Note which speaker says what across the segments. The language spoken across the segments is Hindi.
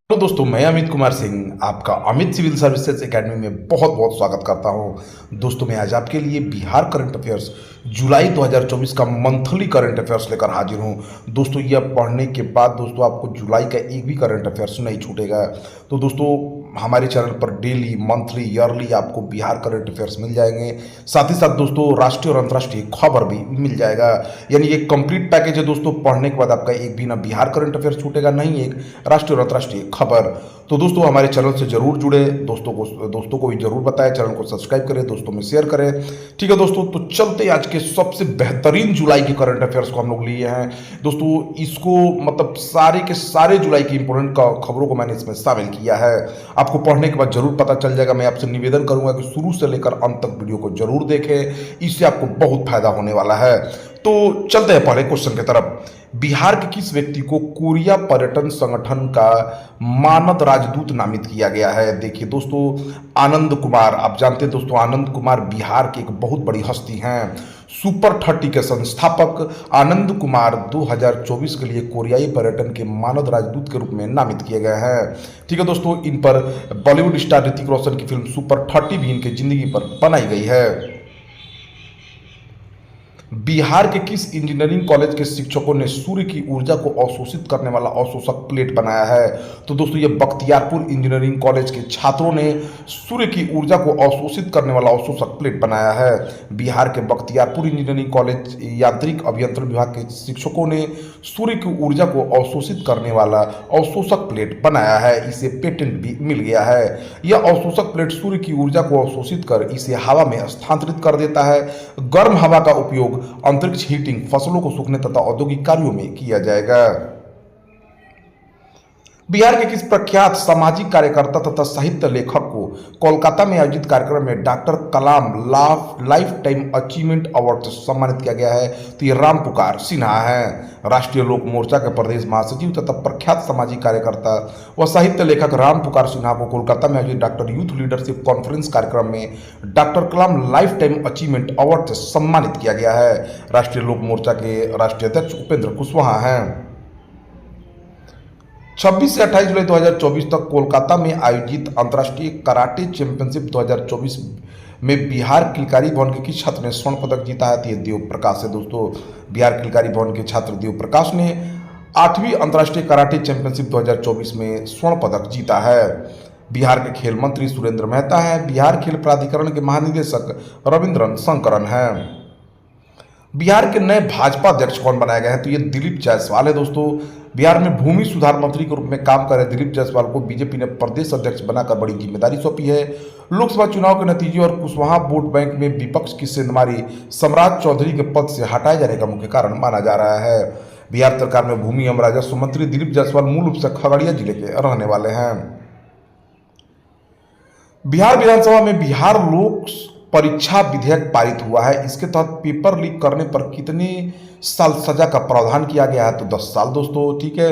Speaker 1: हेलो दोस्तों, मैं अमित कुमार सिंह आपका अमित सिविल सर्विसेज एकेडमी में बहुत बहुत स्वागत करता हूं। दोस्तों, मैं आज आपके लिए बिहार करंट अफेयर्स जुलाई 2024 का मंथली करंट अफेयर्स लेकर हाजिर हूं। दोस्तों, यह पढ़ने के बाद दोस्तों आपको जुलाई का एक भी करंट अफेयर्स नहीं छूटेगा। तो दोस्तों, हमारे चैनल पर डेली, मंथली, ईयरली आपको बिहार करंट अफेयर्स मिल जाएंगे। साथ ही साथ दोस्तों राष्ट्रीय और अंतर्राष्ट्रीय खबर भी मिल जाएगा। यानी एक कंप्लीट पैकेज है दोस्तों। पढ़ने के बाद आपका एक भी ना बिहार करंट अफेयर्स छूटेगा, नहीं एक राष्ट्रीय और अंतर्राष्ट्रीय खबर। तो दोस्तों हमारे चैनल से जरूर जुड़े, दोस्तों को भी जरूर बताएं, चैनल को सब्सक्राइब करें, दोस्तों में शेयर करें। ठीक है दोस्तों, तो चलते आज के सबसे बेहतरीन जुलाई के करंट अफेयर्स को हम लोग लिए हैं। दोस्तों इसको मतलब सारे के सारे जुलाई की इंपोर्टेंट खबरों को मैंने इसमें शामिल किया है। आपको पढ़ने के बाद जरूर पता चल जाएगा। मैं आपसे निवेदन करूंगा कि शुरू से लेकर अंत तक वीडियो को जरूर देखें, इससे आपको बहुत फायदा होने वाला है। तो चलते हैं पहले क्वेश्चन की तरफ। बिहार के किस व्यक्ति को कोरिया पर्यटन संगठन का मानद राजदूत नामित किया गया है? देखिए दोस्तों, आनंद कुमार, आप जानते हैं दोस्तों आनंद कुमार बिहार की एक बहुत बड़ी हस्ती हैं। सुपर 30 के संस्थापक आनंद कुमार 2024 के लिए कोरियाई पर्यटन के मानद राजदूत के रूप में नामित किए गए हैं। ठीक है दोस्तों, इन पर बॉलीवुड स्टार ऋतिक रोशन की फिल्म सुपर 30 भी इनकी जिंदगी पर बनाई गई है। बिहार के किस इंजीनियरिंग कॉलेज के शिक्षकों ने सूर्य की ऊर्जा को अवशोषित करने वाला अवशोषक प्लेट बनाया है? तो दोस्तों ये बख्तियारपुर इंजीनियरिंग कॉलेज के छात्रों ने सूर्य की ऊर्जा को अवशोषित करने वाला अवशोषक प्लेट बनाया है। बिहार के बख्तियारपुर इंजीनियरिंग कॉलेज यांत्रिक अभियंत्रण विभाग के शिक्षकों ने सूर्य की ऊर्जा को अवशोषित करने वाला अवशोषक प्लेट बनाया है। इसे पेटेंट भी मिल गया है। यह अवशोषक प्लेट सूर्य की ऊर्जा को अवशोषित कर इसे हवा में स्थानांतरित कर देता है। गर्म हवा का उपयोग अंतरिक्ष हीटिंग, फसलों को सूखने तथा औद्योगिक कार्यों में किया जाएगा। बिहार के किस प्रख्यात सामाजिक कार्यकर्ता तथा साहित्य लेखक को कोलकाता में आयोजित कार्यक्रम में डॉक्टर कलाम लाइफ टाइम अचीवमेंट अवार्ड से सम्मानित किया गया है? तो ये राम पुकार सिन्हा हैं। राष्ट्रीय लोक मोर्चा के प्रदेश महासचिव तथा प्रख्यात सामाजिक कार्यकर्ता व साहित्य लेखक राम पुकार सिन्हा को कोलकाता में आयोजित डॉक्टर यूथ लीडरशिप कॉन्फ्रेंस कार्यक्रम में डॉक्टर कलाम लाइफ टाइम अचीवमेंट अवार्ड से सम्मानित किया गया है। राष्ट्रीय लोक मोर्चा के राष्ट्रीय अध्यक्ष उपेंद्र कुशवाहा हैं। 26 से 28 जुलाई 2024 तक कोलकाता में आयोजित अंतर्राष्ट्रीय कराटे चैंपियनशिप 2024 में बिहार किलकारी भवन के किस छात्र ने स्वर्ण पदक जीता है? तो ये देव प्रकाश है दोस्तों। बिहार किलकारी भवन के छात्र देव प्रकाश ने 8वीं अंतर्राष्ट्रीय कराटे चैंपियनशिप 2024 में स्वर्ण पदक जीता है। बिहार के खेल मंत्री सुरेंद्र मेहता है। बिहार खेल प्राधिकरण के महानिदेशक रविंद्रन शंकरन हैं। बिहार के नए भाजपा अध्यक्ष कौन बनाए गए हैं? तो ये दिलीप जायसवाल है दोस्तों। बिहार में भूमि सुधार मंत्री के रूप में काम कर रहे दिलीप जायसवाल को बीजेपी ने प्रदेश अध्यक्ष बनाकर बड़ी जिम्मेदारी सौंपी है। लोकसभा चुनाव के नतीजे और कुशवाहा वोट बैंक में विपक्ष की सेंधमारी सम्राट चौधरी के पद से हटाए जाने का मुख्य कारण माना जा रहा है। बिहार सरकार में भूमि एवं राजस्व मंत्री दिलीप जायसवाल मूल रूप से खगड़िया जिले के रहने वाले हैं। बिहार विधानसभा में बिहार लोक परीक्षा विधेयक पारित हुआ है। इसके तहत पेपर लीक करने पर कितने साल सजा का प्रावधान किया गया है? तो 10 साल दोस्तों। ठीक है,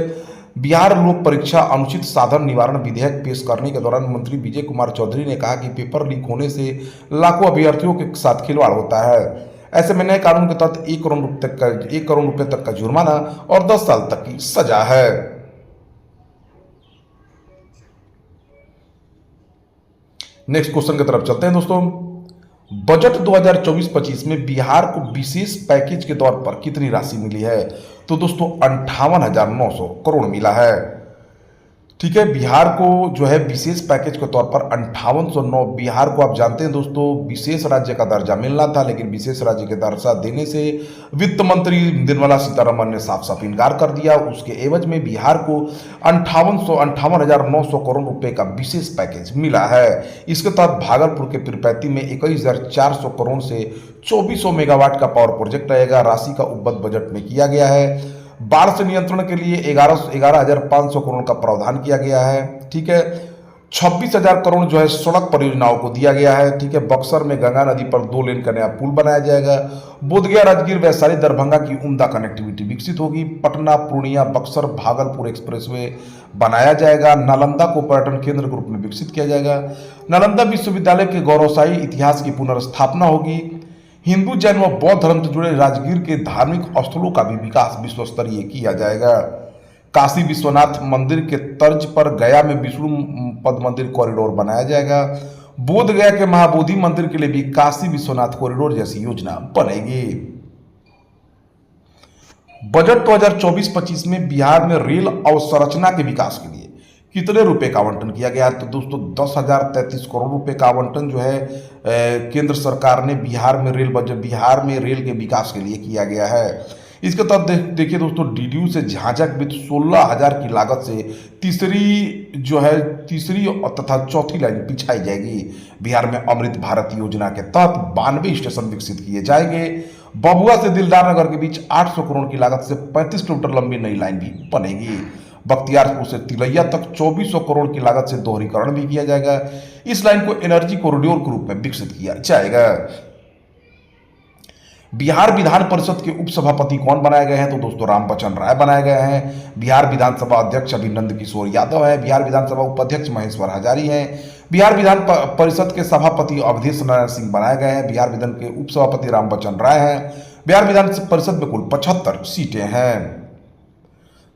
Speaker 1: बिहार लोक परीक्षा अनुचित साधन निवारण विधेयक पेश करने के दौरान मंत्री विजय कुमार चौधरी ने कहा कि पेपर लीक होने से लाखों अभ्यर्थियों के साथ खिलवाड़ होता है। ऐसे में नए कानून के तहत 1 करोड़ रुपए तक का जुर्माना और 10 साल तक की सजा है। नेक्स्ट क्वेश्चन की तरफ चलते हैं दोस्तों। बजट 2024-25 में बिहार को विशेष पैकेज के तौर पर कितनी राशि मिली है? तो दोस्तों 58,900 करोड़ मिला है। ठीक है, बिहार को जो है विशेष पैकेज के तौर पर 5809। बिहार को आप जानते हैं दोस्तों विशेष राज्य का दर्जा मिलना था, लेकिन विशेष राज्य के दर्जा देने से वित्त मंत्री निर्मला सीतारमण ने साफ साफ इनकार कर दिया। उसके एवज में बिहार को 58,900 करोड़ रुपए का विशेष पैकेज मिला है। इसके तहत भागलपुर के पीरपैंती में 21,400 करोड़ से 2400 मेगावाट का पावर प्रोजेक्ट रहेगा। राशि का उपबद्ध बजट में किया गया है। बाढ़ से नियंत्रण के लिए 11,500 करोड़ का प्रावधान किया गया है। ठीक है, 26,000 करोड़ जो है सड़क परियोजनाओं को दिया गया है। ठीक है, बक्सर में गंगा नदी पर 2 लेन का नया पुल बनाया जाएगा। बोधगया, राजगीर, वैशाली, दरभंगा की उम्दा कनेक्टिविटी विकसित होगी। पटना, पूर्णिया, बक्सर, भागलपुर एक्सप्रेसवे बनाया जाएगा। नालंदा को पर्यटन केंद्र के रूप में विकसित किया जाएगा। नालंदा विश्वविद्यालय के गौरवशाली इतिहास की पुनर्स्थापना होगी। हिंदू, जैन व बौद्ध धर्म से जुड़े राजगीर के धार्मिक स्थलों का भी विकास विश्व स्तरीय किया जाएगा। काशी विश्वनाथ मंदिर के तर्ज पर गया में विष्णु पद मंदिर कॉरिडोर बनाया जाएगा। बोध गया के महाबोधि मंदिर के लिए भी काशी विश्वनाथ कॉरिडोर जैसी योजना बनेगी। बजट 2024-25 में बिहार में रेल अवसंरचना के विकास के लिए कितने रुपए का आवंटन किया गया? तो दोस्तों 10,033 करोड़ रुपए का आवंटन जो है केंद्र सरकार ने बिहार में रेल के विकास के लिए किया गया है। इसके तहत देखिए दोस्तों, डीडीयू से झांझा के बीच 16,000 की लागत से तीसरी तथा चौथी लाइन बिछाई जाएगी। बिहार में अमृत भारत योजना के तहत 92 स्टेशन विकसित किए जाएंगे। बबुआ से दिलदार नगर के बीच 800 करोड़ की लागत से 35 किलोमीटर लंबी नई लाइन भी बनेगी। बख्तियारपुर से तिलैया तक 2400 करोड़ की लागत से दोहरीकरण भी किया जाएगा। इस लाइन को एनर्जी कॉरिडोर के रूप में विकसित किया जाएगा। बिहार विधान परिषद के उपसभापति कौन बनाए गए हैं? तो दोस्तों रामबचन राय बनाए गए हैं। बिहार विधानसभा अध्यक्ष अभी नंद किशोर यादव है। बिहार विधानसभा उपाध्यक्ष महेश्वर हजारी हैं। बिहार विधान परिषद के सभापति अवधेश नारायण सिंह बनाए गए हैं। बिहार विधान के उपसभापति रामबचन राय हैं। बिहार विधान परिषद में कुल 75 सीटें हैं।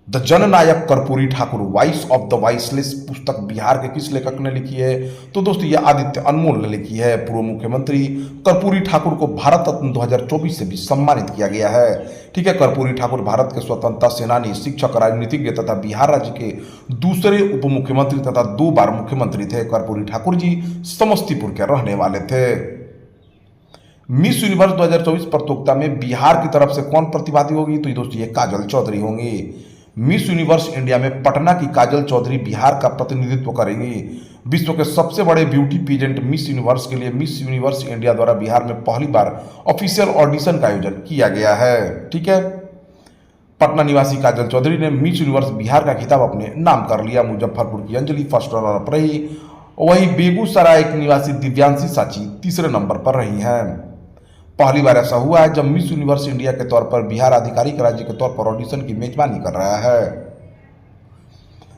Speaker 1: The Jannayak Karpoori Thakur voice of the voiceless पुस्तक बिहार के किस लेखक ने लिखी है? तो दोस्तों ये आदित्य अनमोल ने लिखी है। पूर्व मुख्यमंत्री कर्पूरी ठाकुर को भारत रत्न 2024 से भी सम्मानित किया गया है। ठीक है, कर्पूरी ठाकुर भारत के स्वतंत्रता सेनानी, शिक्षक, राजनीतिज्ञ तथा बिहार राज्य के दूसरे उप मुख्यमंत्री तथा 2 बार मुख्यमंत्री थे। कर्पूरी ठाकुर जी समस्तीपुर के रहने वाले थे। मिस यूनिवर्स 2024 प्रतियोगिता में बिहार की तरफ से कौन प्रतिभागी होगी? तो दोस्तों ये काजल चौधरी होंगी। मिस यूनिवर्स इंडिया में पटना की काजल चौधरी बिहार का प्रतिनिधित्व करेंगी। विश्व के सबसे बड़े ब्यूटी पीजेंट मिस यूनिवर्स के लिए मिस यूनिवर्स इंडिया द्वारा बिहार में पहली बार ऑफिशियल ऑडिशन का आयोजन किया गया है। ठीक है, पटना निवासी काजल चौधरी ने मिस यूनिवर्स बिहार का खिताब अपने नाम कर लिया। मुजफ्फरपुर की अंजलि फर्स्ट रनर अप रही। वही बेगूसराय की निवासी दिव्यांशी साची तीसरे नंबर पर रही हैं। पहली बार ऐसा हुआ है जब मिस यूनिवर्स इंडिया के तौर पर बिहार आधिकारिक राज्य के तौर पर ऑडिशन की मेजबानी कर रहा है।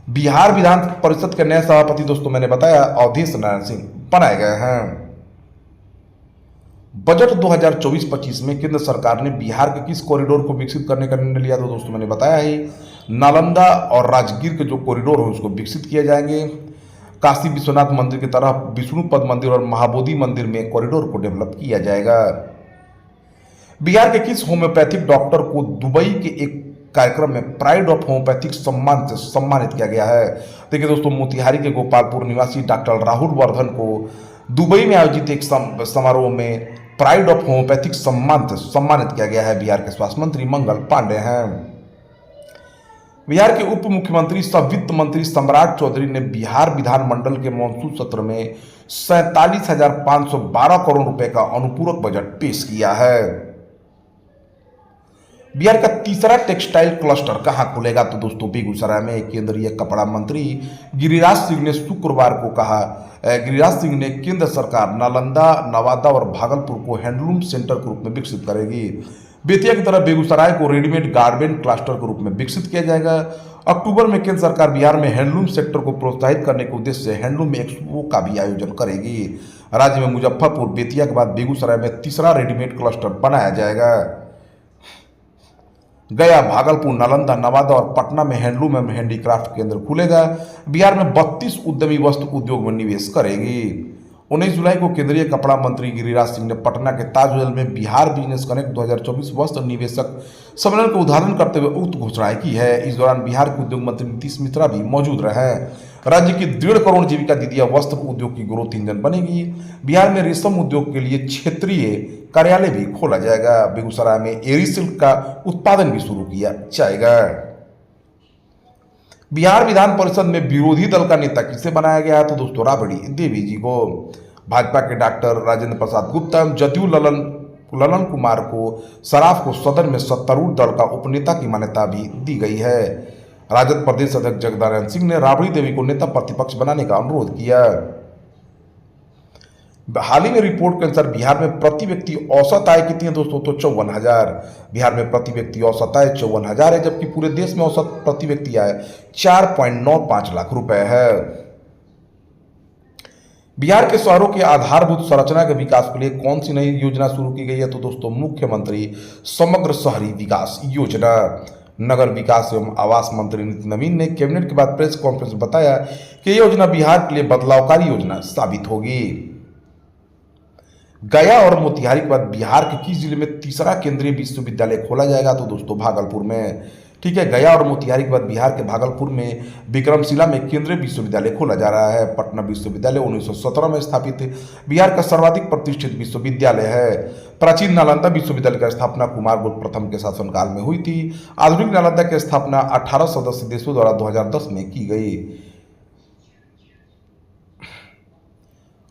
Speaker 1: बिहार विधान परिषद के नए सभापति दोस्तों मैंने बताया अवधेश नारायण सिंह बनाए गए हैं। बजट 2024-25 में केंद्र सरकार ने बिहार के किस कॉरिडोर को विकसित करने का निर्णय लिया? तो दोस्तों मैंने बताया है नालंदा और राजगीर के जो कॉरिडोर है उसको विकसित किए जाएंगे। काशी विश्वनाथ मंदिर की तरह विष्णु पद मंदिर और महाबोधि मंदिर में कॉरिडोर को डेवलप किया जाएगा। बिहार के किस होम्योपैथिक डॉक्टर को दुबई के एक कार्यक्रम में प्राइड ऑफ होम्योपैथिक सम्मान से सम्मानित किया गया है? देखिए दोस्तों, मोतिहारी के गोपालपुर निवासी डॉक्टर राहुल वर्धन को दुबई में आयोजित एक समारोह में प्राइड ऑफ होम्योपैथिक सम्मान से सम्मानित किया गया है। बिहार के स्वास्थ्य मंत्री मंगल पांडे हैं। बिहार के उप मुख्यमंत्री सह वित्त मंत्री सम्राट चौधरी ने बिहार विधानमंडल के मॉनसून सत्र में 47,512 करोड़ रुपए का अनुपूरक बजट पेश किया है। बिहार का तीसरा टेक्सटाइल क्लस्टर कहां खुलेगा? तो दोस्तों बेगूसराय में। केंद्रीय कपड़ा मंत्री गिरिराज सिंह ने शुक्रवार को कहा, गिरिराज सिंह ने केंद्र सरकार नालंदा, नवादा और भागलपुर को हैंडलूम सेंटर के रूप में विकसित करेगी। बेतिया की तरह बेगूसराय को रेडीमेड गारमेंट क्लस्टर के रूप में विकसित किया जाएगा। अक्टूबर में केंद्र सरकार बिहार में हैंडलूम सेक्टर को प्रोत्साहित करने के उद्देश्य से हैंडलूम एक्सपो का भी आयोजन करेगी। राज्य में मुजफ्फरपुर, बेतिया के बाद बेगूसराय में तीसरा रेडीमेड क्लस्टर बनाया जाएगा। गया, भागलपुर, नालंदा, नवादा और पटना में हैंडलूम एवं हैंडीक्राफ्ट केंद्र खुलेगा। बिहार में 32 उद्यमी वस्त्र उद्योग में निवेश करेगी। 19 जुलाई को केंद्रीय कपड़ा मंत्री गिरिराज सिंह ने पटना के ताज होटल में बिहार बिजनेस कनेक्ट 2024 वस्त्र निवेशक सम्मेलन का उद्घाटन करते हुए उक्त घोषणाएं की है। इस दौरान बिहार के उद्योग मंत्री नीतीश मिश्रा भी मौजूद रहे। राज्य की 1.5 करोड़ जीविका दीदियां वस्त्र उद्योग की ग्रोथ इंजन बनेगी। बिहार में रेशम उद्योग के लिए क्षेत्रीय कार्यालय भी खोला जाएगा। बेगूसराय में एरी सिल्क का उत्पादन भी शुरू किया जाएगा। बिहार विधान परिषद में विरोधी दल का नेता किसे बनाया गया है? तो दोस्तों राबड़ी देवी जी को। भाजपा के डॉक्टर राजेंद्र प्रसाद गुप्ता एवं जदयू ललन कुमार को सराफ को सदन में सत्तारूढ़ दल का उपनेता की मान्यता भी दी गई है। राजद प्रदेश अध्यक्ष जगदानंद सिंह ने राबड़ी देवी को नेता प्रतिपक्ष बनाने का अनुरोध किया। हाल ही में रिपोर्ट के अनुसार बिहार में प्रति व्यक्ति औसत आय कितनी है दोस्तों? तो 54,000। बिहार में प्रति व्यक्ति औसत आय 54,000 है, जबकि पूरे देश में औसत प्रति व्यक्ति आय 4.95 लाख रुपए है। बिहार के शहरों के आधारभूत संरचना के विकास के लिए कौन सी नई योजना शुरू की गई है? तो दोस्तों मुख्यमंत्री समग्र शहरी विकास योजना। नगर विकास एवं आवास मंत्री नितिन नवीन ने कैबिनेट के बाद प्रेस कॉन्फ्रेंस में बताया कि यह योजना बिहार के लिए बदलावकारी योजना साबित होगी। गया और मोतिहारी के बाद बिहार के किस जिले में तीसरा केंद्रीय विश्वविद्यालय खोला जाएगा? तो दोस्तों भागलपुर में। ठीक है, गया और मोतिहारी के बाद बिहार के भागलपुर में विक्रमशिला में केंद्रीय विश्वविद्यालय खोला जा रहा है। पटना विश्वविद्यालय 1917 में स्थापित बिहार का सर्वाधिक प्रतिष्ठित विश्वविद्यालय है। प्राचीन नालंदा विश्वविद्यालय की स्थापना कुमारगुप्त प्रथम के शासनकाल में हुई थी। आधुनिक नालंदा की स्थापना 18 सदस्य देशों द्वारा 2010 में की गई।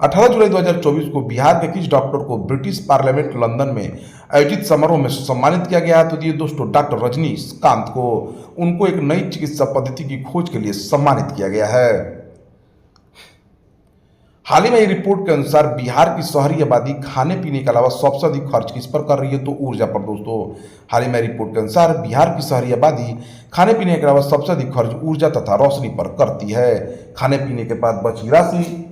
Speaker 1: 18 जुलाई 2024 को बिहार के किस डॉक्टर को ब्रिटिश पार्लियामेंट लंदन में आयोजित समारोह में सम्मानित किया गया है? तो ये दोस्तों डॉक्टर रजनीकांत को, उनको एक नई चिकित्सा पद्धति की खोज के लिए सम्मानित किया गया है। हाल ही में रिपोर्ट के अनुसार बिहार की शहरी आबादी खाने पीने के अलावा सबसे अधिक खर्च किस पर कर रही है? तो ऊर्जा पर दोस्तों। हाल ही में रिपोर्ट के अनुसार बिहार की शहरी आबादी खाने पीने के अलावा सबसे अधिक खर्च ऊर्जा तथा रोशनी पर करती है। खाने पीने के बाद बची राशि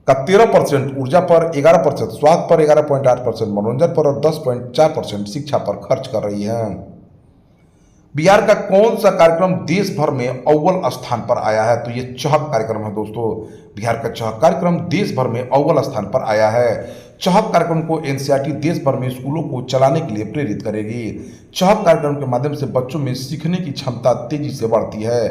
Speaker 1: का 13% ऊर्जा पर, 11% स्वास्थ्य पर, 11.8% मनोरंजन पर और 10.4% शिक्षा पर खर्च कर रही है। बिहार का कौन सा कार्यक्रम देश भर में अव्वल स्थान पर आया है? तो ये चहक कार्यक्रम है दोस्तों। बिहार का चहक कार्यक्रम देश भर में अव्वल स्थान पर आया है। चहक कार्यक्रम को एनसीईआरटी देश भर में स्कूलों को चलाने के लिए प्रेरित करेगी। चहक कार्यक्रम के माध्यम से बच्चों में सीखने की क्षमता तेजी से बढ़ती है।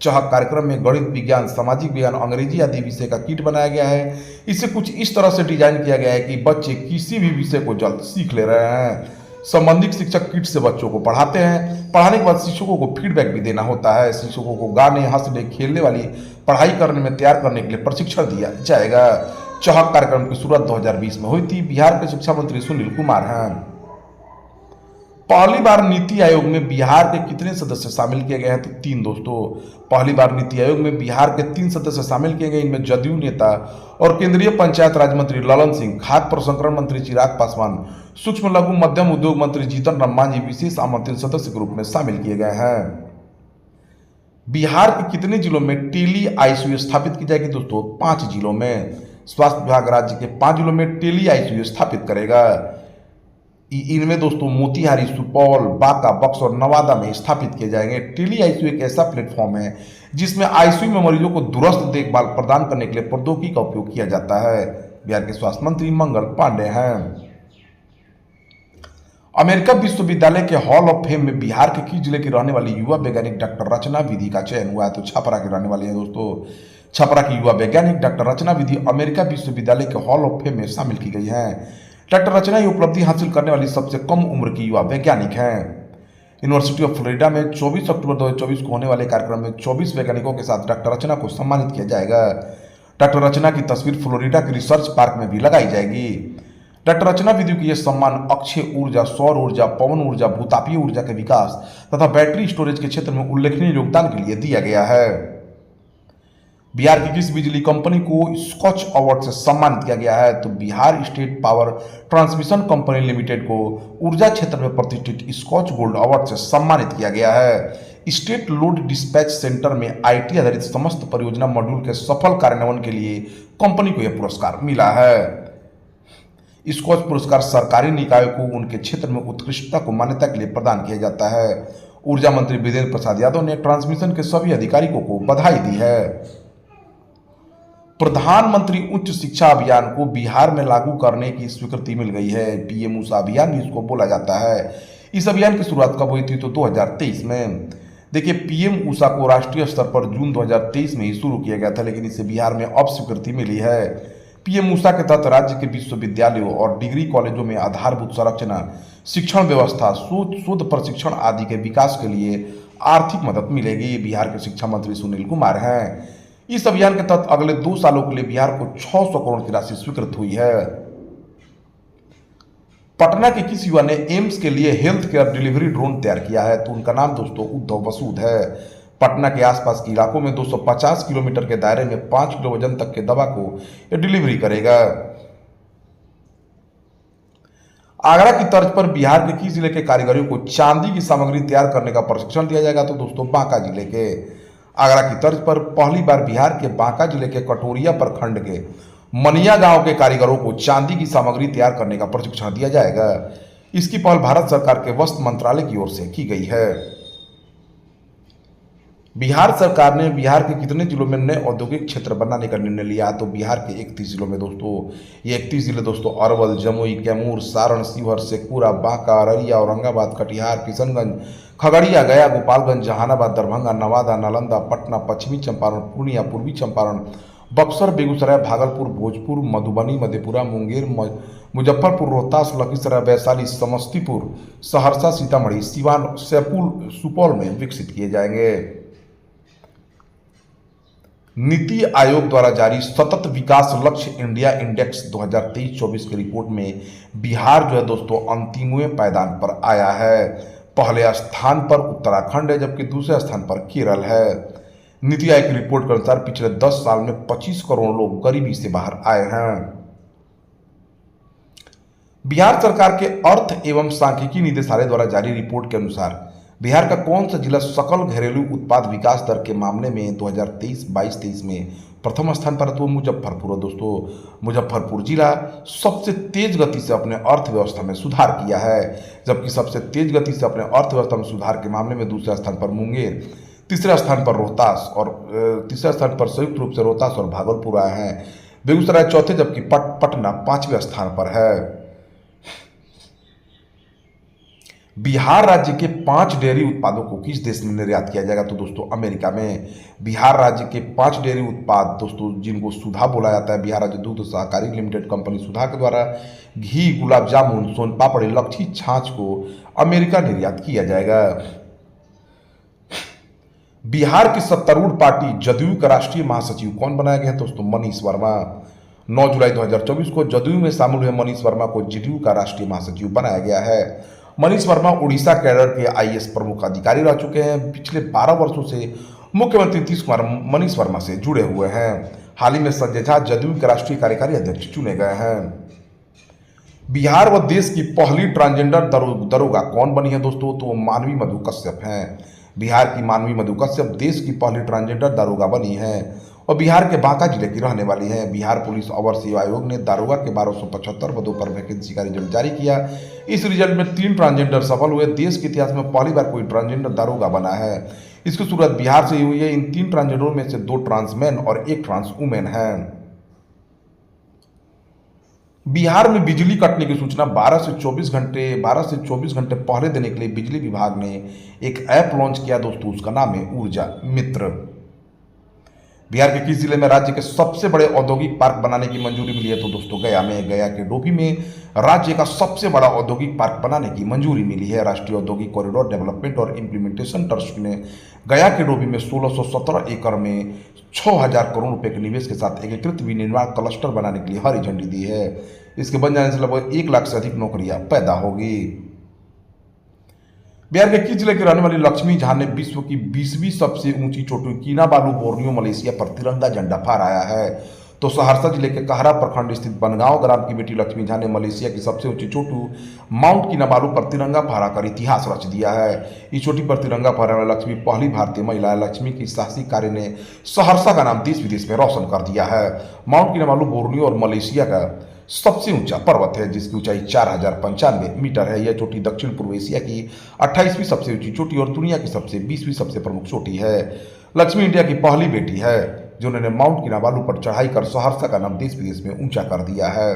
Speaker 1: चहक कार्यक्रम में गणित, विज्ञान, सामाजिक विज्ञान, अंग्रेजी आदि विषय का किट बनाया गया है। इसे कुछ इस तरह से डिजाइन किया गया है कि बच्चे किसी भी विषय को जल्द सीख ले रहे हैं। संबंधित शिक्षक किट से बच्चों को पढ़ाते हैं। पढ़ाने के बाद शिक्षकों को फीडबैक भी देना होता है। शिक्षकों को गाने, हंसने, खेलने वाली पढ़ाई करने में तैयार करने के लिए प्रशिक्षण दिया जाएगा। चहक कार्यक्रम की शुरुआत 2020 में हुई थी। बिहार के शिक्षा मंत्री सुनील कुमार हैं। पहली बार नीति आयोग में बिहार के कितने सदस्य शामिल किए गए हैं? तो 3 दोस्तों। पहली बार नीति आयोग में बिहार के 3 सदस्य शामिल किए गए। इनमें जदयू नेता और केंद्रीय पंचायत राज मंत्री ललन सिंह, खाद्य प्रसंस्करण मंत्री चिराग पासवान, सूक्ष्म लघु मध्यम उद्योग मंत्री जीतन राम मांझी विशेष आमंत्रित सदस्य के रूप में शामिल किए गए हैं। बिहार के कितने जिलों में टेली आईसीयू स्थापित की जाएगी? दोस्तों 5 जिलों में। स्वास्थ्य विभाग राज्य के 5 जिलों में टेली आईसीयू स्थापित करेगा। इनमें दोस्तों मोतिहारी, सुपौल, बांका, बक्सर और नवादा में स्थापित किए जाएंगे। टेली आईसीयू एक ऐसा प्लेटफॉर्म है जिसमें आईसीयू में मरीजों को दूरस्थ देखभाल प्रदान करने के लिए प्रौद्योगिकी का उपयोग किया जाता है। बिहार के स्वास्थ्य मंत्री मंगल पांडे हैं। अमेरिका विश्वविद्यालय के हॉल ऑफ फेम में बिहार के किस जिले की रहने वाली युवा वैज्ञानिक डॉक्टर रचना विधि का चयन हुआ है? तो छपरा की रहने वाली है दोस्तों। छपरा की युवा वैज्ञानिक डॉक्टर रचना विधि अमेरिका विश्वविद्यालय के हॉल ऑफ फेम में शामिल की गई है। डॉक्टर रचना ये उपलब्धि हासिल करने वाली सबसे कम उम्र की युवा वैज्ञानिक हैं। यूनिवर्सिटी ऑफ फ्लोरिडा में 24 अक्टूबर 2024 को होने वाले कार्यक्रम में 24 वैज्ञानिकों के साथ डॉक्टर रचना को सम्मानित किया जाएगा। डॉक्टर रचना की तस्वीर फ्लोरिडा के रिसर्च पार्क में भी लगाई जाएगी। डॉक्टर रचना विधि की यह सम्मान अक्षय ऊर्जा, सौर ऊर्जा, पवन ऊर्जा, भूतापीय ऊर्जा के विकास तथा बैटरी स्टोरेज के क्षेत्र में उल्लेखनीय योगदान के लिए दिया गया है। बिहार की किस बिजली कंपनी को स्कॉच अवार्ड से सम्मानित किया गया है? तो Bihar state power transmission company limited को ऊर्जा क्षेत्र में प्रतिष्ठित स्कॉच गोल्ड अवार्ड से सम्मानित किया गया है। स्टेट लोड डिस्पैच सेंटर में आईटी आधारित समस्त परियोजना मॉड्यूल के सफल कार्यान्वयन के लिए कंपनी को यह पुरस्कार मिला है। स्कॉच पुरस्कार सरकारी निकायों को उनके क्षेत्र में उत्कृष्टता को मान्यता के लिए प्रदान किया जाता है। ऊर्जा मंत्री वीरेंद्र प्रसाद यादव ने ट्रांसमिशन के सभी अधिकारियों को बधाई दी है। प्रधानमंत्री उच्च शिक्षा अभियान को बिहार में लागू करने की स्वीकृति मिल गई है। पीएम उषा अभियान भी इसको बोला जाता है। इस अभियान की शुरुआत कब हुई थी? तो 2023 में। देखिए, पीएम उषा को राष्ट्रीय स्तर पर जून 2023 में ही शुरू किया गया था, लेकिन इसे बिहार में अब स्वीकृति मिली है। पीएम उषा के तहत राज्य के विश्वविद्यालयों और डिग्री कॉलेजों में आधारभूत संरचना, शिक्षण व्यवस्था, शोध प्रशिक्षण आदि के विकास के लिए आर्थिक मदद मिलेगी। बिहार के शिक्षा मंत्री सुनील कुमार हैं। इस अभियान के तहत अगले 2 सालों के लिए बिहार को 600 करोड़ की राशि स्वीकृत हुई है। पटना के किस युवा ने एम्स के लिए हेल्थ केयर डिलीवरी ड्रोन तैयार किया है? तो उनका नाम दोस्तों उद्धव बसूद है। पटना के आसपास के इलाकों में 250 किलोमीटर के दायरे में 5 किलो वजन तक के दवा को यह डिलीवरी करेगा। आगरा की तर्ज पर बिहार के किस जिले के कारीगरों को चांदी की सामग्री तैयार करने का प्रशिक्षण दिया जाएगा? तो दोस्तों बांका जिले के। आगरा की तर्ज पर पहली बार बिहार के बांका जिले के कटोरिया प्रखंड के मनिया गांव के कारीगरों को चांदी की सामग्री तैयार करने का प्रशिक्षण दिया जाएगा। इसकी पहल भारत सरकार के वस्त्र मंत्रालय की ओर से की गई है। बिहार सरकार ने बिहार के कितने जिलों में नए औद्योगिक क्षेत्र बनाने का निर्णय लिया? तो बिहार के 31 जिलों में दोस्तों, ये 31 जिले दोस्तों अरवल, जमुई, कैमूर, सारण, शिवहर, शेखपुरा, बांका, अररिया, औरंगाबाद, कटिहार, किशनगंज, खगड़िया, गया, गोपालगंज, जहानाबाद, दरभंगा, नवादा, नालंदा, पटना, पश्चिमी चंपारण, पूर्णिया, पूर्वी चंपारण, बक्सर, बेगूसराय, भागलपुर, भोजपुर, मधुबनी, मधेपुरा, मुंगेर, मुजफ्फरपुर, रोहतास, लखीसराय, वैशाली, समस्तीपुर, सहरसा, सीतामढ़ी, सिवान, सुपौल में विकसित किए जाएंगे। नीति आयोग द्वारा जारी सतत विकास लक्ष्य इंडिया इंडेक्स 2023-24 की रिपोर्ट में बिहार जो है दोस्तों अंतिमवें पायदान पर आया है। पहले स्थान पर उत्तराखंड है, जबकि दूसरे स्थान पर केरल है। नीति आयोग की रिपोर्ट के अनुसार पिछले 10 साल में 25 करोड़ लोग गरीबी से बाहर आए हैं। बिहार सरकार के अर्थ एवं सांख्यिकी निदेशालय द्वारा जारी रिपोर्ट के अनुसार बिहार का कौन सा जिला सकल घरेलू उत्पाद विकास दर के मामले में 2023-22-23 में प्रथम स्थान पर? तो मुजफ्फरपुर है दोस्तों। मुजफ्फरपुर जिला सबसे तेज गति से अपने अर्थव्यवस्था में सुधार किया है, जबकि सबसे तेज गति से अपने अर्थव्यवस्था में सुधार के मामले में दूसरे स्थान पर मुंगेर, तीसरे स्थान पर रोहतास और तीसरे स्थान पर संयुक्त रूप से रोहतास और भागलपुर आए हैं। बेगूसराय चौथे, जबकि पटना 5वें स्थान पर है। बिहार राज्य के 5 डेयरी उत्पादों को किस देश में निर्यात किया जाएगा? तो दोस्तों अमेरिका में। बिहार राज्य के 5 डेयरी उत्पाद दोस्तों जिनको सुधा बोला जाता है, बिहार राज्य दूध सहकारी लिमिटेड कंपनी सुधा के द्वारा घी, गुलाब जामुन, सोन पापड़ी, लच्छी, छाछ को अमेरिका निर्यात किया जाएगा। बिहार की सत्तारूढ़ पार्टी जदयू का राष्ट्रीय महासचिव कौन बनाया गया है? दोस्तों मनीष वर्मा। 9 जुलाई 2024 को जदयू में शामिल हुए मनीष वर्मा को जदयू का राष्ट्रीय महासचिव बनाया गया है। मनीष वर्मा उड़ीसा कैडर के आईएएस प्रमुख अधिकारी रह चुके हैं। पिछले 12 वर्षों से मुख्यमंत्री नीतीश कुमार मनीष वर्मा से जुड़े हुए हैं। हाल ही में संजय झा जदयू के राष्ट्रीय कार्यकारी अध्यक्ष चुने गए हैं। बिहार व देश की पहली ट्रांसजेंडर दरोगा कौन बनी है दोस्तों? तो मानवी मधु कश्यप हैं। बिहार की मानवी मधु कश्यप देश की पहली ट्रांसजेंडर दरोगा बनी है और बिहार के बांका जिले की रहने वाली है। बिहार पुलिस अवर सेवा आयोग ने दारोगा के 1275 पदों पर वैकेंसी का रिजल्ट जारी किया। इस रिजल्ट में 3 ट्रांसजेंडर सफल हुए। देश के इतिहास में पहली बार कोई ट्रांसजेंडर दारोगा बना है। इसकी शुरुआत बिहार से ही हुई है। इन 3 ट्रांसजेंडरों में से 2 ट्रांसमैन और 1 ट्रांस वुमेन है। बिहार में बिजली कटने की सूचना 12 से 24 घंटे पहले देने के लिए बिजली विभाग ने एक ऐप लॉन्च किया दोस्तों, उसका नाम है ऊर्जा मित्र। बिहार के किस जिले में राज्य के सबसे बड़े औद्योगिक पार्क बनाने की मंजूरी मिली है? तो दोस्तों गया में। गया के डोभी में राज्य का सबसे बड़ा औद्योगिक पार्क बनाने की मंजूरी मिली है। राष्ट्रीय औद्योगिक कॉरिडोर डेवलपमेंट और इम्प्लीमेंटेशन ट्रस्ट ने गया के डोभी में 1617 एकड़ में 6000 करोड़ रुपए के निवेश के साथ एकीकृत विनिर्माण क्लस्टर बनाने के लिए हरी झंडी दी है। इसके बन जाने से लगभग 1 लाख से अधिक नौकरियां पैदा होगी। बिहार के किस जिले की रहने वाली लक्ष्मी झा ने विश्व की 20वीं सबसे ऊंची चोटी किनाबालू बोर्नियो मलेशिया पर तिरंगा झंडा फहराया है? तो सहरसा जिले के कहरा प्रखंड स्थित बनगांव ग्राम की बेटी लक्ष्मी झा ने मलेशिया की सबसे ऊंची चोटी माउंट किनाबालू पर तिरंगा फहराकर इतिहास रच दिया है। इस चोटी पर तिरंगा फहराने वाली लक्ष्मी पहली भारतीय महिला है। लक्ष्मी की साहसिक कार्य ने सहरसा का नाम देश विदेश में रोशन कर दिया है। माउंट किनाबालू बोर्नियो और मलेशिया का सबसे ऊंचा पर्वत है, जिसकी ऊंचाई 4095 मीटर है। यह चोटी दक्षिण पूर्व एशिया की 28वीं सबसे ऊंची चोटी और दुनिया की 20वीं सबसे प्रमुख चोटी है। लक्ष्मी इंडिया की पहली बेटी है जिन्होंने माउंट किनाबालू पर चढ़ाई कर सहरसा का नाम देश विदेश में ऊंचा कर दिया है।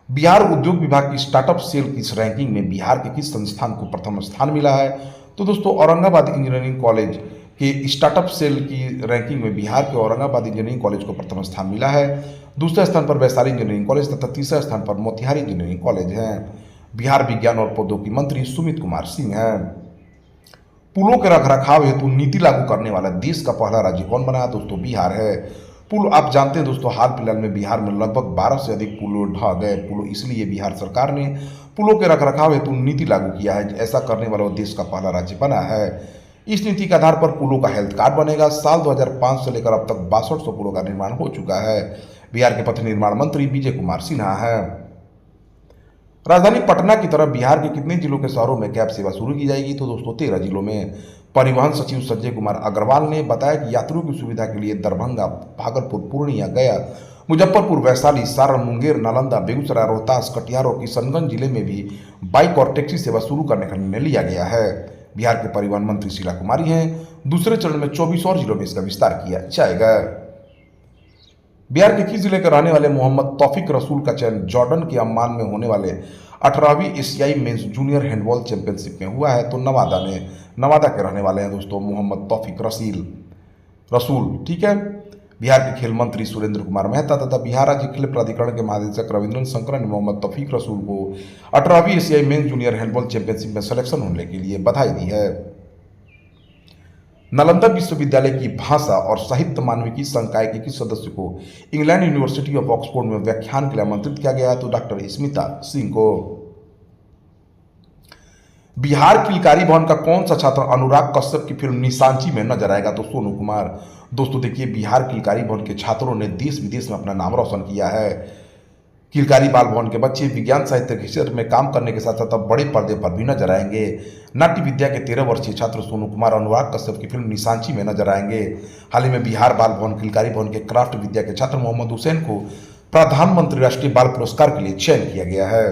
Speaker 1: बिहार उद्योग विभाग की स्टार्टअप सेल की इस रैंकिंग में बिहार के किस संस्थान को प्रथम स्थान मिला है? तो दोस्तों औरंगाबाद इंजीनियरिंग कॉलेज के स्टार्टअप सेल की रैंकिंग में बिहार के औरंगाबाद इंजीनियरिंग कॉलेज को प्रथम स्थान मिला है। दूसरे स्थान पर वैशाली इंजीनियरिंग कॉलेज तथा तीसरे स्थान पर मोतिहारी इंजीनियरिंग कॉलेज है। बिहार विज्ञान और प्रौद्योगिकी मंत्री सुमित कुमार सिंह हैं। पुलों के रखरखाव हेतु नीति लागू करने वाला देश का पहला राज्य कौन बना? दोस्तों बिहार है। पुल आप जानते हैं दोस्तों, हाल फिलहाल में बिहार में लगभग 12 से अधिक पुल ढह गए। पुल इसलिए बिहार सरकार ने पुलों के रखरखाव हेतु नीति लागू किया है। ऐसा करने वाला देश का पहला राज्य बना है। इस नीति के आधार पर पुलों का हेल्थ कार्ड बनेगा। साल 2005 से लेकर अब तक 6200 पुलों का निर्माण हो चुका है। बिहार के पथ निर्माण मंत्री विजय कुमार सिन्हा हैं। राजधानी पटना की तरह बिहार के कितने जिलों के शहरों में कैब सेवा शुरू की जाएगी? तो दोस्तों 13 जिलों में। परिवहन सचिव संजय कुमार अग्रवाल ने बताया कि यात्रियों की सुविधा के लिए दरभंगा, भागलपुर, पूर्णिया, गया मुजफ्फरपुर, वैशाली, सारण, मुंगेर, नालंदा, बेगूसराय, रोहतास, कटिहार और किशनगंज जिले में भी बाइक और टैक्सी सेवा शुरू करने का निर्णय लिया गया है। बिहार के परिवहन मंत्री शीला कुमारी हैं। दूसरे चरण में 24 और जिलों में इसका विस्तार किया जाएगा। बिहार के किस जिले के रहने वाले मोहम्मद तौफीक रसूल का चयन जॉर्डन के अम्मान में होने वाले 18वीं एशियाई मेंस जूनियर हैंडबॉल चैंपियनशिप में हुआ है? तो नवादा के रहने वाले हैं दोस्तों मोहम्मद तौफीक रसूल। ठीक है। बिहार के खेल मंत्री सुरेंद्र कुमार मेहता तथा बिहार राज्य खेल प्राधिकरण के महानिदेशक रविंद्रन शंकर ने मोहम्मद तौफीक रसूल को 18वीं एशियाई मेंस जूनियर हैंडबॉल चैंपियनशिप में सिलेक्शन होने के लिए बधाई दी है। नालंदा विश्वविद्यालय की भाषा और साहित्य मानविकी संकाय के किस सदस्य को इंग्लैंड यूनिवर्सिटी ऑफ ऑक्सफोर्ड में व्याख्यान के लिए आमंत्रित किया गया? तो डॉक्टर स्मिता सिंह को। बिहार किलकारी भवन का कौन सा छात्र अनुराग कश्यप की फिल्म निशांची में नजर आएगा? तो सोनू कुमार। दोस्तों देखिए, बिहार किलकारी भवन के छात्रों ने देश विदेश में अपना नाम रोशन किया है। किलकारी बाल भवन के बच्चे विज्ञान साहित्य के क्षेत्र में काम करने के साथ साथ अब बड़े पर्दे पर भी नजर आएंगे। नाट्य विद्या के 13 वर्षीय छात्र सोनू कुमार अनुराग कश्यप की फिल्म निशांची में नजर आएंगे। हाल ही में बिहार बाल भवन किलकारी भवन के क्राफ्ट विद्या के छात्र मोहम्मद हुसैन को प्रधानमंत्री राष्ट्रीय बाल पुरस्कार के लिए चयन किया गया है।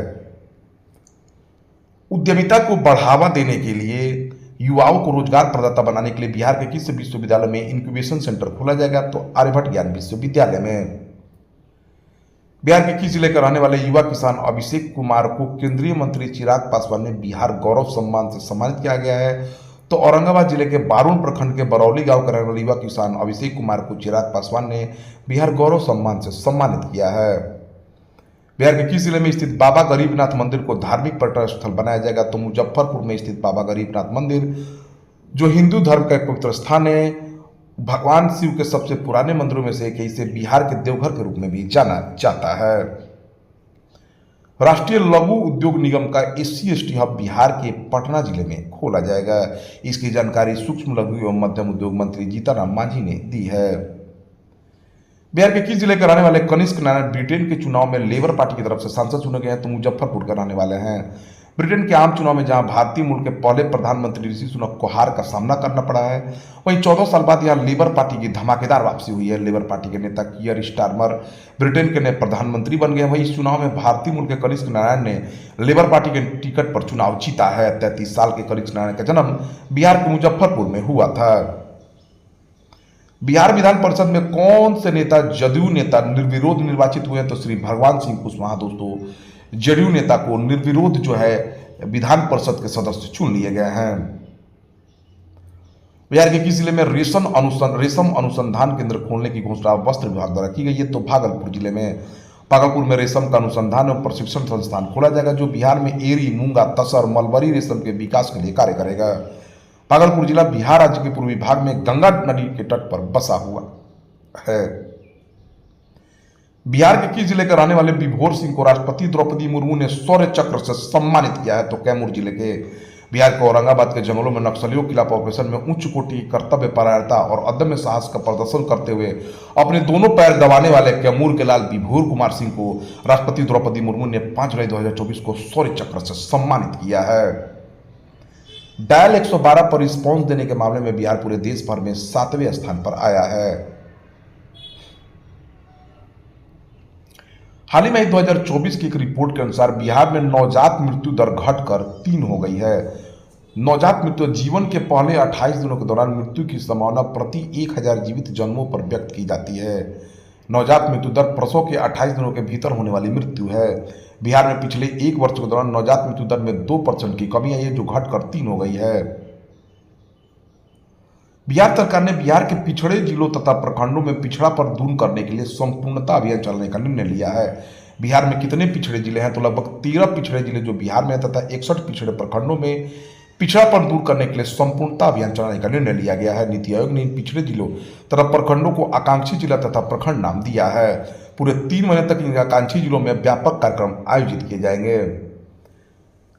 Speaker 1: उद्यमिता को बढ़ावा देने के लिए युवाओं को रोजगार प्रदाता बनाने के लिए बिहार के किस विश्वविद्यालय में इंक्यूबेशन सेंटर खोला जाएगा? तो आर्यभट्ट ज्ञान विश्वविद्यालय में। बिहार के किस जिले के रहने वाले युवा किसान अभिषेक कुमार को केंद्रीय मंत्री चिराग पासवान ने बिहार गौरव सम्मान से सम्मानित किया गया है? तो औरंगाबाद जिले के बारून प्रखंड के बरौली गांव के रहने वाले युवा किसान अभिषेक कुमार को चिराग पासवान ने बिहार गौरव सम्मान से सम्मानित किया है। बिहार के किस जिले में स्थित बाबा गरीबनाथ मंदिर को धार्मिक पर्यटन स्थल बनाया जाएगा? तो मुजफ्फरपुर में स्थित बाबा गरीबनाथ मंदिर, जो हिंदू धर्म का एक पवित्र स्थान है, भगवान शिव के सबसे पुराने मंदिरों में से एक है। इसे बिहार के देवघर के रूप में भी जाना जाता है। राष्ट्रीय लघु उद्योग निगम का SC/ST हब बिहार के पटना जिले में खोला जाएगा। इसकी जानकारी सूक्ष्म लघु एवं मध्यम उद्योग मंत्री जीतनराम मांझी ने दी है। बिहार के किस जिले के रहने वाले कनिष्क नारायण ब्रिटेन के चुनाव में लेबर पार्टी की तरफ से सांसद चुने गए हैं? तो मुजफ्फरपुर के रहने वाले हैं। ब्रिटेन के आम चुनाव में जहां भारतीय मूल के पहले प्रधानमंत्री ऋषि सुनक को हार का सामना करना पड़ा है, वहीं 14 साल बाद यहां लेबर पार्टी की धमाकेदार वापसी हुई है। लेबर पार्टी के नेता कियर स्टारमर ब्रिटेन के नए प्रधानमंत्री बन गए। वहीं इस चुनाव में भारतीय मूल के कनिष्क नारायण ने लेबर पार्टी के टिकट पर चुनाव जीता है। 33 साल के कनिष्क नारायण का जन्म बिहार के मुजफ्फरपुर में हुआ था। बिहार विधान परिषद में कौन से नेता जदयू नेता निर्विरोध निर्वाचित हुए हैं? तो श्री भगवान सिंह कुशवाहा दोस्तों जदयू नेता को निर्विरोध जो है विधान परिषद के सदस्य चुन लिए गए हैं। बिहार के किस जिले में रेशम अनुसंधान केंद्र खोलने की घोषणा वस्त्र विभाग द्वारा की गई है? तो भागलपुर जिले में। भागलपुर में रेशम का अनुसंधान एवं प्रशिक्षण संस्थान खोला जाएगा, जो बिहार में एरी, मूंगा, तसर, मलबरी रेशम के विकास के लिए कार्य करेगा। भागलपुर जिला बिहार राज्य के पूर्वी भाग में गंगा नदी के तट पर बसा हुआ है। बिहार के किस जिले के रहने वाले विभोर सिंह को राष्ट्रपति द्रौपदी मुर्मू ने शौर्य चक्र से सम्मानित किया है? तो कैमूर जिले के। बिहार के औरंगाबाद के जंगलों में नक्सलियों के खिलाफ ऑपरेशन में उच्च कोटि की कर्तव्य परायणता और अदम्य साहस का प्रदर्शन करते हुए अपने दोनों पैर गंवाने वाले कैमूर के लाल विभोर कुमार सिंह को राष्ट्रपति द्रौपदी मुर्मू ने 5 जुलाई 2024 को शौर्य चक्र से सम्मानित किया है। डायल 112 पर रिस्पॉन्स देने के मामले में बिहार पूरे देश भर में 7वें स्थान पर आया है। हाल ही में 2024 की एक रिपोर्ट के अनुसार बिहार में नवजात मृत्यु दर घटकर 3 हो गई है। नवजात मृत्यु जीवन के पहले 28 दिनों के दौरान मृत्यु की संभावना प्रति 1000 जीवित जन्मों पर व्यक्त की जाती है। नवजात मृत्यु दर प्रसव के 28 दिनों के भीतर होने वाली मृत्यु है। बिहार में पिछले 1 वर्ष के दौरान नवजात मृत्यु दर में 2% की कमी आई है, जो घटकर 3 हो गई है। बिहार सरकार ने बिहार के पिछड़े जिलों तथा प्रखंडों में पिछड़ापन दूर करने के लिए संपूर्णता अभियान चलाने का निर्णय लिया है। बिहार में कितने पिछड़े जिले हैं? तो लगभग 13 पिछड़े जिले जो बिहार में है तथा 61 पिछड़े प्रखंडों में पिछड़ापन दूर करने के लिए संपूर्णता अभियान चलाने का निर्णय लिया गया है। नीति आयोग ने इन पिछड़े जिलों तथा प्रखंडों को आकांक्षी जिला तथा प्रखंड नाम दिया है। पूरे 3 महीने तक इन आकांक्षी जिलों में व्यापक कार्यक्रम आयोजित किए जाएंगे।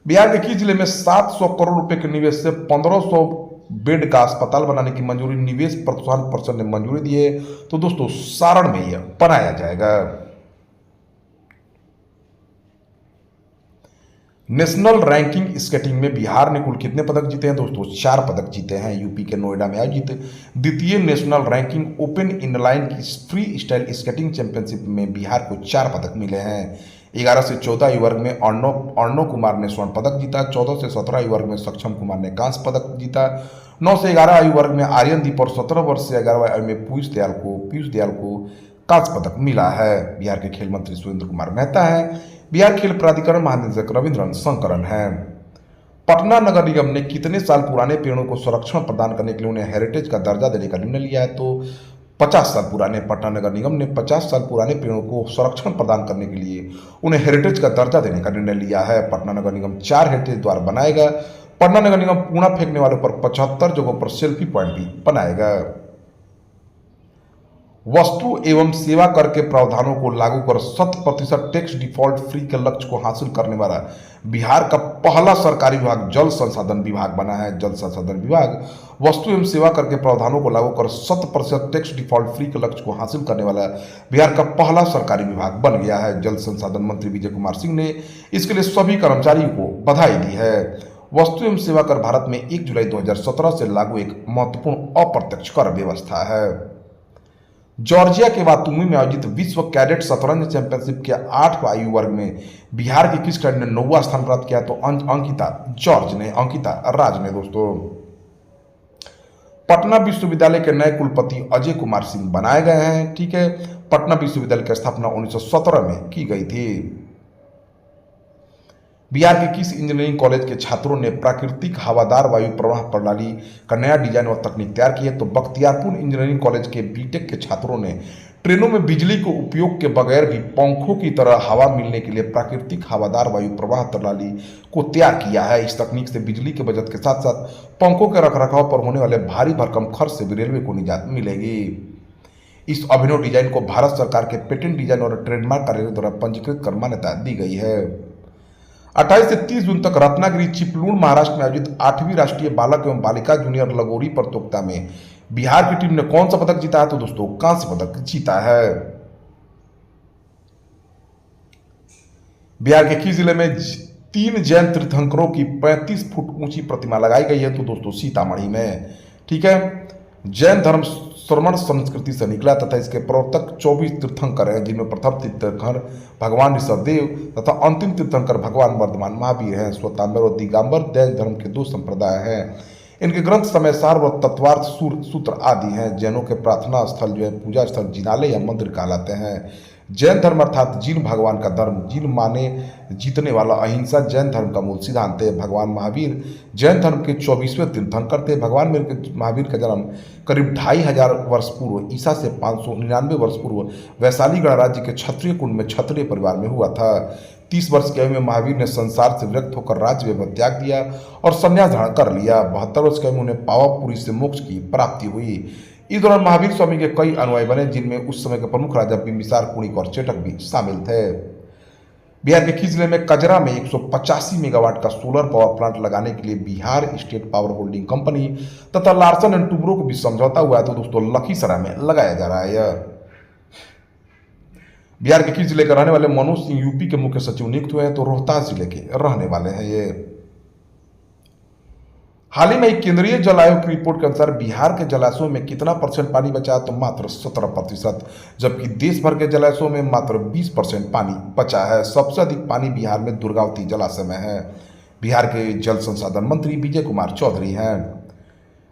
Speaker 1: बिहार के किस जिले में 700 करोड़ रुपए के निवेश से 1500 बेड का अस्पताल बनाने की मंजूरी निवेश प्रोत्साहन परिषद ने मंजूरी दी है? तो दोस्तों सारण में यह बनाया जाएगा। नेशनल रैंकिंग स्केटिंग में बिहार ने कुल कितने पदक जीते हैं दोस्तों? 4 पदक जीते हैं। यूपी के नोएडा में आयोजित द्वितीय नेशनल रैंकिंग ओपन इनलाइन की फ्री स्टाइल स्केटिंग चैंपियनशिप में बिहार को 4 पदक मिले हैं। 11 से 14 आयु वर्ग में अर्णव कुमार ने स्वर्ण पदक जीता। 14 से 17 आयु वर्ग में सक्षम कुमार ने कांस्य पदक जीता। 9 से 11 आयु वर्ग में आर्यन दीप और 17 वर्ष से 11 आयु में पीयूष दयाल को कांस्य पदक मिला है। बिहार के खेल मंत्री सुरेंद्र कुमार मेहता है। बिहार खेल प्राधिकरण महानिदेशक रविंद्रन शंकरन है। पटना नगर निगम ने कितने साल पुराने पेड़ों को संरक्षण प्रदान करने के लिए उन्हें हेरिटेज का दर्जा देने का निर्णय लिया है? तो 50 साल पुराने पटना नगर निगम ने 50 साल पुराने पेड़ों को संरक्षण प्रदान करने के लिए उन्हें हेरिटेज का दर्जा देने का निर्णय लिया है। पटना नगर निगम 4 हेरिटेज द्वार बनाएगा। पटना नगर निगम कूड़ा फेंकने वालों पर 75 जगहों पर सेल्फी पॉइंट भी बनाएगा। वस्तु एवं सेवा कर के प्रावधानों को लागू कर 100% टैक्स डिफॉल्ट फ्री के लक्ष्य को हासिल करने वाला बिहार का पहला सरकारी विभाग जल संसाधन विभाग बना है। जल संसाधन विभाग वस्तु एवं सेवा कर के प्रावधानों को लागू कर 100% टैक्स डिफॉल्ट फ्री के लक्ष्य को हासिल करने वाला बिहार का पहला सरकारी विभाग बन गया है। जल संसाधन मंत्री विजय कुमार सिंह ने इसके लिए सभी कर्मचारियों को बधाई दी है। वस्तु एवं सेवा कर भारत में 1 जुलाई 2017 से लागू एक महत्वपूर्ण अप्रत्यक्ष कर व्यवस्था है। जॉर्जिया के बातूमी में आयोजित विश्व कैडेट शतरंज चैंपियनशिप के 8 आयु वर्ग में बिहार की किस कैडेट ने 9वां स्थान प्राप्त किया? तो अंकिता राज ने दोस्तों। पटना विश्वविद्यालय के नए कुलपति अजय कुमार सिंह बनाए गए हैं। ठीक है, पटना विश्वविद्यालय की स्थापना 1917 में की गई थी। बिहार के किस इंजीनियरिंग कॉलेज के छात्रों ने प्राकृतिक हवादार वायु प्रवाह प्रणाली का नया डिजाइन और तकनीक तैयार की है? तो बख्तियारपुर इंजीनियरिंग कॉलेज के बीटेक के छात्रों ने ट्रेनों में बिजली के उपयोग के बगैर भी पंखों की तरह हवा मिलने के लिए प्राकृतिक हवादार वायु प्रवाह प्रणाली को तैयार किया है। इस तकनीक से बिजली की बचत के साथ साथ पंखों के रखरखाव पर होने वाले भारी भरकम खर्च से भी रेलवे को निजात मिलेगी। इस अभिनव डिजाइन को भारत सरकार के पेटेंट डिजाइन और ट्रेडमार्क कार्यालय द्वारा पंजीकृत कर मान्यता दी गई है। 28 से 30 जून तक रत्नागिरी चिपलूण महाराष्ट्र में आयोजित 8वीं राष्ट्रीय बालक एवं बालिका जूनियर लगोरी प्रतियोगिता में बिहार की टीम ने कौन सा पदक जीता है? तो दोस्तों कांस्य पदक जीता है। बिहार के किस जिले में 3 जैन तीर्थंकरों की 35 फुट ऊंची प्रतिमा लगाई गई है? तो दोस्तों सीतामढ़ी में। ठीक है, जैन धर्म श्रमण संस्कृति से निकला तथा इसके प्रवर्तक 24 तीर्थंकर हैं, जिनमें प्रथम तीर्थंकर भगवान ऋषभदेव तथा अंतिम तीर्थंकर भगवान वर्धमान महावीर हैं। श्वेतांबर और दिगंबर जैन धर्म के 2 संप्रदाय हैं। इनके ग्रंथ समयसार व तत्वार्थ सूत्र आदि हैं। जैनों के प्रार्थना स्थल जो है पूजा स्थल जिनालय या मंदिर कहलाते हैं। जैन धर्म अर्थात जिन भगवान का धर्म, जिन माने जीतने वाला, अहिंसा जैन धर्म का मूल सिद्धांत है। भगवान महावीर जैन धर्म के 24वें तीर्थंकर थे। भगवान महावीर का जन्म करीब 2500 वर्ष पूर्व ईसा से 599 वर्ष पूर्व वैशाली गणराज्य के क्षत्रिय कुंड में क्षत्रिय परिवार में हुआ था। 30 वर्ष की आयु में महावीर ने संसार से विरक्त होकर राज्य वैभव त्याग दिया और संन्यास धारण कर लिया। 72 वर्ष की आयु में उन्हें पावापुरी से मोक्ष की प्राप्ति हुई। इस दौरान महावीर स्वामी के कई अनुयायी बने, जिनमें उस समय के प्रमुख राजा बिंबिसार, कुणिक और चेटक भी शामिल थे। बिहार के किस जिले में कजरा में 185 मेगावाट का सोलर पावर प्लांट लगाने के लिए Bihar state power holding company तथा लार्सन एंड टुब्रो के बीच समझौता हुआ है? तो दोस्तों लखीसराय में लगाया जा रहा है। बिहार के किस जिले के रहने वाले मनोज सिंह यूपी के मुख्य सचिव नियुक्त हुए हैं? तो रोहतास जिले के रहने वाले हैं ये। हाल ही में एक केंद्रीय जल आयोग की रिपोर्ट के अनुसार बिहार के जलाशयों में कितना % पानी बचा है? तो मात्र 17%, जबकि देश भर के जलाशयों में मात्र 20% पानी बचा है। सबसे अधिक पानी बिहार में दुर्गावती जलाशय में है। बिहार के जल संसाधन मंत्री विजय कुमार चौधरी हैं।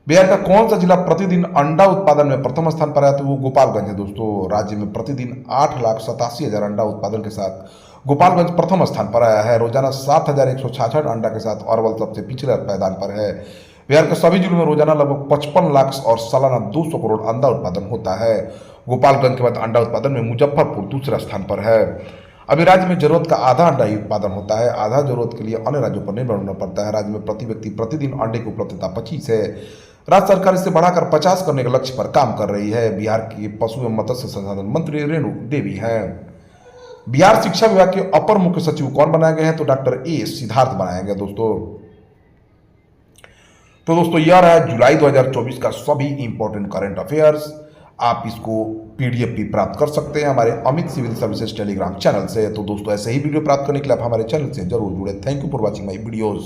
Speaker 1: बिहार का कौन सा जिला प्रतिदिन अंडा उत्पादन में प्रथम स्थान पर है? तो वो गोपालगंज है दोस्तों। राज्य में प्रतिदिन 8,87,000 अंडा उत्पादन के साथ गोपालगंज प्रथम स्थान पर आया है। रोजाना 7,166 अंडा के साथ अरवल सबसे पिछले पायदान पर है। बिहार के सभी जिलों में रोजाना लगभग 55 लाख और सालाना 200 करोड़ अंडा उत्पादन होता है। गोपालगंज के बाद अंडा उत्पादन में मुजफ्फरपुर दूसरे स्थान पर है। अभी राज्य में जरूरत का आधा अंडा ही उत्पादन होता है। आधा जरूरत के लिए अन्य राज्यों पर निर्भर होना पड़ता है। राज्य में प्रति व्यक्ति प्रतिदिन अंडे की उपलब्धता 25 है। राज्य सरकार इसे बढ़ाकर 50 करने के लक्ष्य पर काम कर रही है। बिहार की पशु एवं मत्स्य संसाधन मंत्री रेणु देवी हैं। बिहार शिक्षा विभाग के अपर मुख्य सचिव कौन बनाए गए हैं? तो डॉक्टर ए सिद्धार्थ बनाए गए दोस्तों। तो दोस्तों यह रहा जुलाई 2024 का सभी इंपॉर्टेंट करंट अफेयर्स। आप इसको पीडीएफ भी प्राप्त कर सकते हैं हमारे Amit civil services Telegram channel से। तो दोस्तों ऐसे ही वीडियो प्राप्त करने के लिए आप हमारे चैनल से जरूर जुड़े। Thank you for watching my videos.